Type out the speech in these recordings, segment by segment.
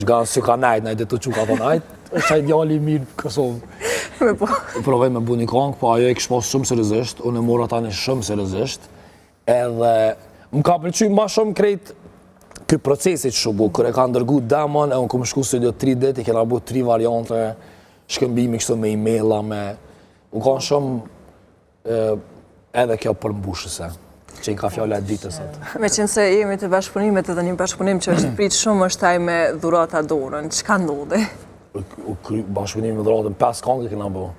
Nga si ka najt të që ka të najt, është ideali mirë në Kosovë. Provej me bu një kongë, po ajo e kishë pas shumë seriozisht, unë e mora tani shumë seriozisht, edhe më ka pëlqy ma shumë krejt këj procesit që bu, kër e ka ndërgu demon, e unë këmë shku studio 3 dit, i kena bu 3 variante, shkëmbimi kështu me e-maila, unë kanë shumë edhe kjo përmbushëse. Që i ka fjallë e ditës atë. Me qenë se jemi të bashkëpunimet edhe një bashkëpunim që është pritë shumë është taj me dhurata dorën, që ka ndodhi? Bashkëpunim me dhuratën 5 kongë këna bo.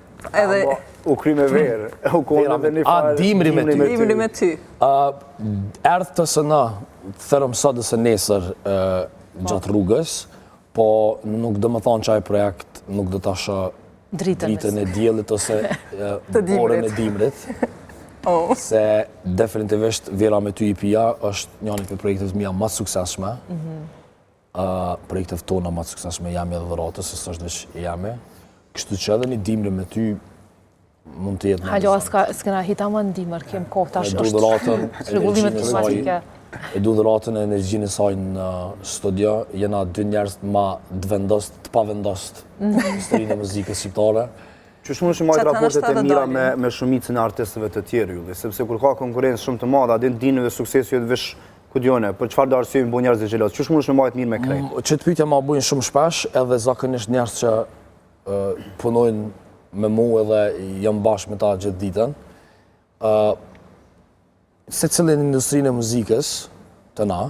U kry me verë, u konë dhe një farë... Dimri me ty. Dimri me ty. Erdhë të së në, thërëm së dhe së nesër gjatë rrugës, po nuk dhe më thonë që ajë projekt nuk dhe ta shë dritën e djelit ose orën e dimrit. Se definitivisht Vera me ty IP-ja është njënit për projektet mija ma të sukseshme. Projektet tona ma të sukseshme jemi edhe dhuratës, së është veç jemi. Kështu që edhe një dimri me ty mund të jetë në Halo, s'kena hita më në dimër, kemë kohë tash është regullimet klimatike. E du dhuratën e energjinë e saj në studio, jena dy njerës ma dëvendost, të pavendost historinë e muzikës shqiptare. Që shumë është majtë raportet e mira me shumicën e artistëve të tjerë, Julli, sepse kur ka konkurencë shumë të madhe, adin dinë dhe suksesu jetë vish kudjone, për qëfar dhe arsye bu njerës dhe gjelotë, që shumë është majtë mirë me krejtë? Që të pytja ma bujnë shumë shpesh, edhe zakonisht njerës që punojnë me mu edhe jam bashkë me ta gjithë ditën. Se cilën industrinë e muzikës të na,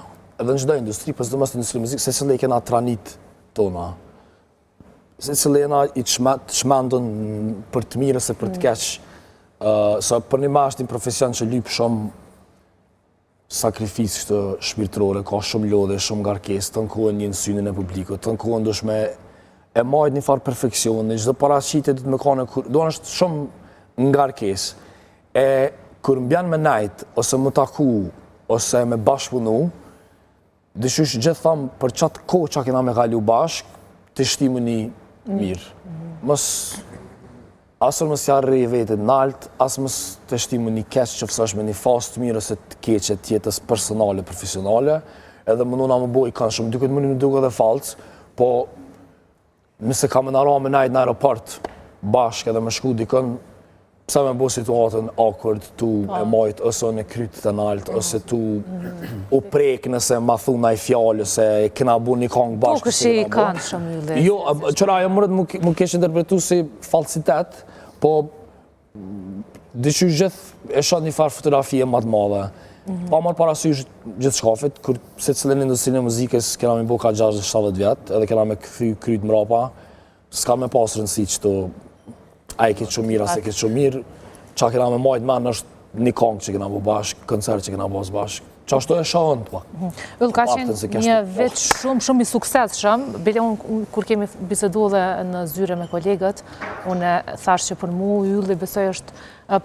edhe në çdo industri, për së dëmës të industrinë e muzikës, se cilën e kena tranit tona. Se cilë jena i të shmendën për të mirë se për të keqë. So për një ma është një profesion që lypë shumë sakrifisë këtë shpirtërore, ka shumë lodhe, shumë ngarkes, të nkohen një në synin e publikut, të nkohen dush me e majtë një farë perfekcioni, çdo paraqitje do të më kone, do është shumë ngarkes. E kur mbjan me najt, ose më taku, ose me bashkëpunu, dyshysh gjithë thamë për qatë kohë që kena me kalu bashkë, të shtimu një mirë. Asër mos jarë i vetit nalt, asë mos të shtimu një keq që fësash me një fasë të mirë ose të keqe tjetës personale, profesionale, edhe më nuna më boj kanë shumë, dyket më një duke dhe falcë, po nëse ka me nara me najt në aeroport bashkë edhe me shku dikën, pse me bo situatën awkward tu e majtë ose në krytë të nalt, ose tu u prek nëse ma thuna i fjallë, ose kena bu një kongë bashkë. Po këshë i kanë shumë ju dhe. Jo, qëra e mërët më kesh interpretu si falsitet, po dyqy gjithë e shot një farë fotografie më të madhe. Pa marë parasysh gjithë shkafit, kur se cilën industrinë e muzikës kena me bo ka 60-70 vjetë, edhe kena me këthy krytë mrapa, s'ka me pas rëndësi që to a i këtë shumë mirë, ase këtë shumë mirë, qa kena me majtë menë është një kongë që kena bo bashkë, koncert që kena bo bashkë. Qa ashtu e shahën të pa. Ullë ka qenë një vetë shumë i suksesshëm, bile unë kur kemi bisedu dhe në zyre me kolegët, unë thash që për mu Ylli besoj është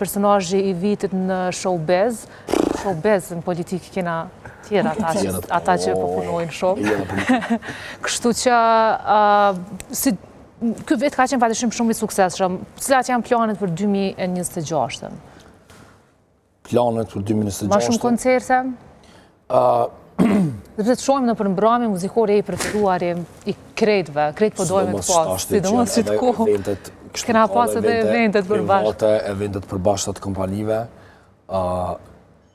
personazhi i vitit në showbiz në politikë kena tjera ata që po punojnë shumë. Kështu që ky vit ka qenë patjetër shumë i suksesshëm. Cilat janë planet për 2026-ën? Planet për 2026-ën? Ma shumë koncerte? Dhe të shohim në përmbrami muzikore i preferuari i krejtëve, krejtë po dojme të pasë, sidomos që të kohë. Kena pasë edhe eventet përbashkët. Eventet përbashkët të kompanive.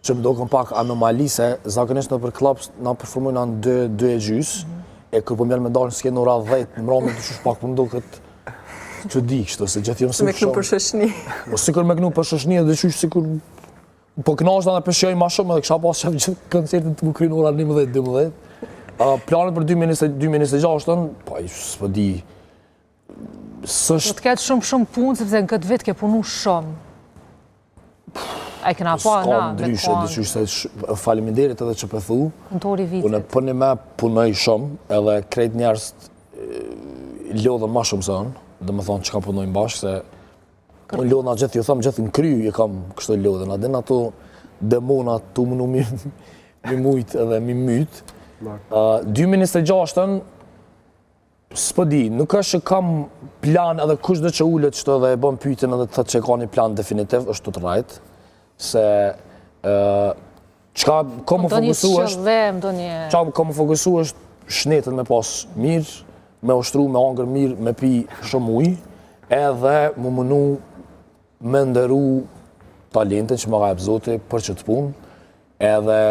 Që më do këm pak anomali se zakonisht në për klubs na performojnë në 2:30, e kërë po mjellë me dalë në skenë ora 10, në mrami të shush pak për më do këtë që di kështë, se gjithë jëmë se me kënu për shëshni. O sikur me kënu për shëshni edhe shush sikur po kënashtë në përshjoj ma shumë edhe kësha pas që gjithë koncertin të më krynë ora 11-12. Planet për 2026-ën, pa i s'po di, Do të ketë shumë punë, sepse në këtë vit ke punu shumë. A i këna pa na, me kanë. Faleminderit edhe që pëthu. Kontori vitit. Unë për një me punoj shumë, edhe krejt njerës lodhën ma shumë se unë, dhe më thonë që kam punojnë bashkë, se unë lodhën a gjithë, ju thamë gjithë në kry, e kam kështë lodhën, a din ato demonat tu mënu mi mujtë edhe mi mytë. 2026-ën, s'po di, nuk është që kam plan edhe kush dhe që ullet qëto dhe e bën pyetjen edhe të thëtë që ka një plan definitiv, është të rajt, se qka ka më fokusu është shnetën me pas mirë, me ushtru, me hangër mirë, me pi shumë ujë, edhe më mënu me ndëru talentin që më ka jep Zoti për që të punë, edhe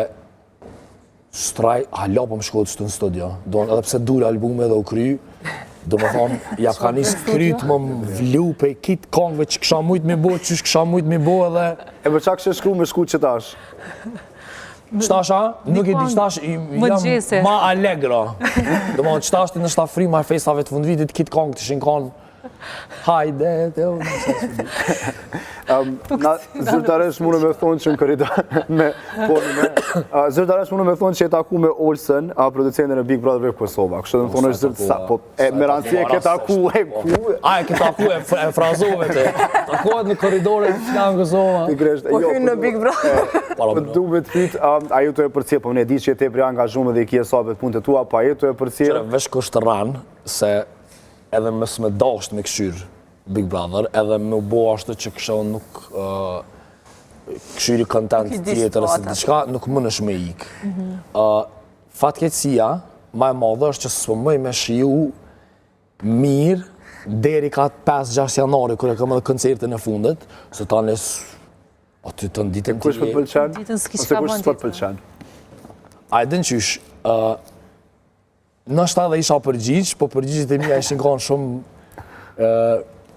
straj, hala po më shkot në studio. Edhe pse dure albume dhe u kry, do më thonë, ja ka njës kryt më vlu pe kitë kongve që kësha mujtë mi bo, që kësha mujtë mi bo edhe... E për qa kështë shkru me shku që tash? Qëtash, nuk e di qëtash, jam ma allegra. Do më qëtash të në shtafri ma festave të fundvitit, kitë kongë të shinkonë, hajde, Na zyrtaresh mune me thonë që në koridor me zyrtaresh mune me thonë që e taku me Olsen, producentën e Big Brother Kosova. Kështë dhe më thonë është zyrtësa, po me rëndësi e ke taku e ku. A, e ke taku e frazove të. Takohet në koridore nga në Kosova. Po hynë në Big Brother. Po du me të pyt, a ju të e përcije, po më ne di që e te pri angazhume dhe i kje sabet punë të tua, pa e të e përcije? Qëre, vesh kështë ranë, se edhe mësë me dasht me këshyrë Big Brother, edhe me bo ashtë që kësha nuk këshyri kontent tjetër ose diçka, nuk më nësh me ikë. Fatkeqësia, ma e madhe është që së mëj me shiju mirë deri ka 5-6 janari, kër e kam edhe koncertin e fundet, se ta nes aty të në ditën Kush për të pëlqen? Ditën s'ki Ose qka kush bën s'pët pëlqen? A e din qysh, nështë edhe isha përgjigj, po përgjigjit e mija ishin kanë shumë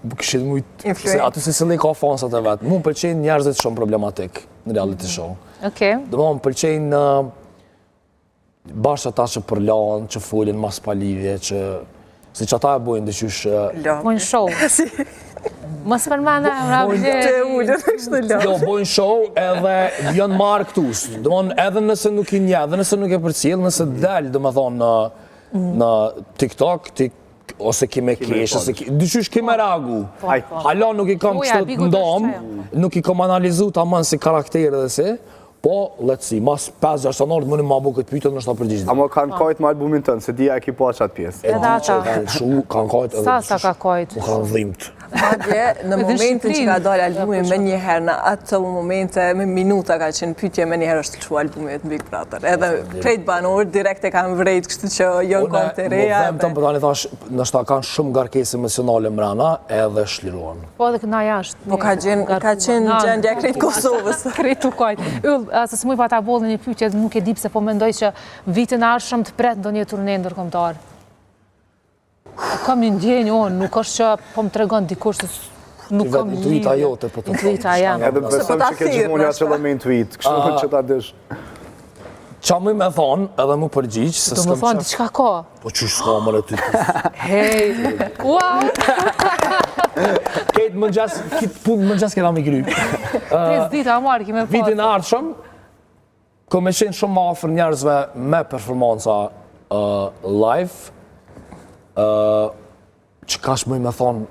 këshit mujtë, aty se sëllë i ka fansat e vetë. Mu më pëlqejnë njerëzit shumë problematik në reality show. Do më pëlqejnë bashkë ata që përlanë, që folin mas palivje, që si që ata e bojnë dhe qysh... Bojnë show. Mos përmana emra vje. Jo, bojnë show edhe janë marrë këtus. Do më edhe nëse nuk i nje, edhe nëse nuk e përcjell, nëse del, do më thonë, në TikTok, ose kime kesh, ose dyqysh kime reagu. Hala nuk i kam kështë të ndom, nuk i kam analizu të aman si karakterë dhe si, po, let's see, mas 5-6 anarët më në ma bu këtë pyjtë në shta përgjishtë. Amo kanë kajt me albumin tënë, se dia e ki po qatë pjesë. Edhe ata. Kanë kajt edhe... Sa ka kajt? Më kanë dhimt. Madje, në momentin që ka dalë albumi me njëherë, në atë momente, me minuta ka qenë pytje me njëherë është të shu albumit në Big Brother. Edhe krejt banor, direkt e kam vrejt, kështu që jonë kom të reja. Më them për tani thash, nështë kanë shumë garkesë emocionale mrena edhe shliruan. Po edhe këna jashtë. Po ka qenë gjendja krejt Kosovës. Krejt u kajt. Yll, se s'muj pa ta bolë një pytje, nuk e di pse po mendoj që vitin arshëm të pret ndo një turne ndërkombëtar. Kam një ndjenjë, nuk është që po më tregon dikush se nuk kam lidhje. Intuita jote po të Intuita jam. Edhe besëm që ke gjithmonë ja qëllë me intuit, kështu që ta dësh. Qa më me thonë, edhe mu përgjigjë, se Do më thonë, diçka ka. Po që s'ka më në ty. Hej, wow! Ketë më gjas, kitë punë më gjas këta me gry. 3 dita marë kime pas. Vitin ardhshëm, ko me qenë shumë ma ofër njerëzve me performanca live, që kash mëj me thonë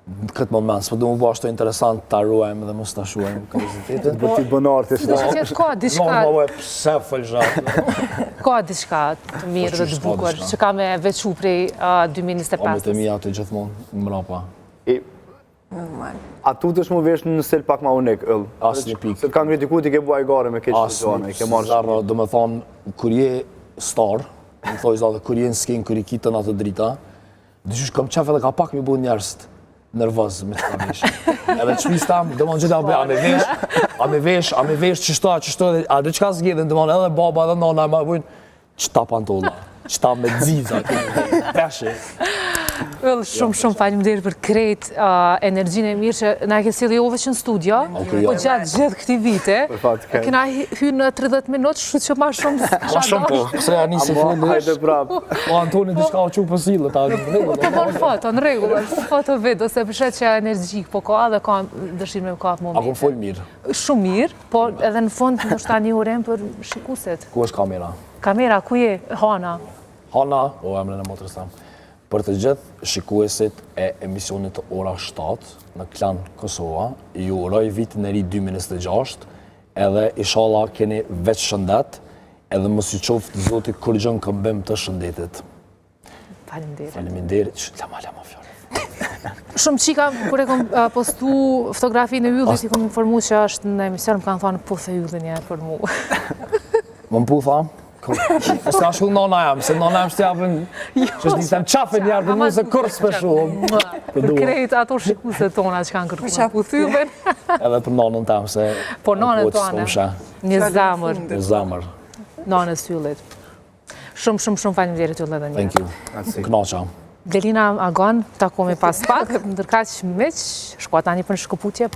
në këtë moment, s'po du më bashkë të interesant të arruajmë dhe mos të ashuajmë kapacitetin. Për ti bën artë, Do të qetë ka diçka, Pse fëllxatë? ka diçka të mirë dhe të bukur, që ka me veçu prej 2025. Omët e mija të gjithmonë, në mrapa. Normal. A tu të shmu vesh në stil pak ma unik, ëll? Asë një pikë. Se të kanë kritiku ti ke bua i gare me keqë të zone, ke marrë Zarra, do me thonë, kur je star, më thoi zate, kur je në skin, kur i kitën atë drita, dyshysh kam qef edhe ka pak mi bu njerëst nervoz me të kamesh. Edhe të shpis tam, do më në gjitha bëj, a me vesh qështo, a dhe qka zgjidhin, do më në edhe baba edhe nona, ma bujnë, qëta pantolla, qëta me dziza, peshe. Shumë faleminderit për krejt energjinë e mirë që na e ke sjellë jo vetëm në studio, po gjatë gjithë këtij vite. Kena hyrë në 30 minutë, kështu që më shumë. Ma shumë po, se ja nisi fundi. Hajde prap. Po Antoni diçka u çu po sillë ta. Po bën foto në rregull, foto video se përshet që energjik po ka dhe ka dëshirë me kap moment. Apo fol mirë. Shumë mirë, po edhe në fund ndoshta një urem për shikuesit. Ku është kamera? Kamera ku je? Hana. Hana, o emrin e motrës tam. Për të gjithë shikuesit e emisionit të ora 7 në Klan Kosova, ju uroj vitin e ri 2026, edhe inshallah keni veç shëndet, edhe mos ju qoftë Zoti kur gjën këmbim të shëndetit. Faleminderit. Faleminderit, lama fjalë. Shumë qika, kur e kom postu fotografinë e yllit, i kom informu që është në emision, më kanë thonë, puthe yllin njerë për mu. Më mputha, Ska shkull nona jam, se nona jam shtjapën, që është nisem qafën njerë për mu se kur s'peshuëm. Krejt ato shikuse tona që kanë kërkuar puthyben. Edhe për nonën tam, se... Po nonën tonë, një zamër. Një zamër. Nonës Yllit. Shumë faleminderit Yllit edhe një. Thank you. Knaqa. Delina Agon, takomi pas pak, ndërkaq miq, shkuatani për në shkëputje,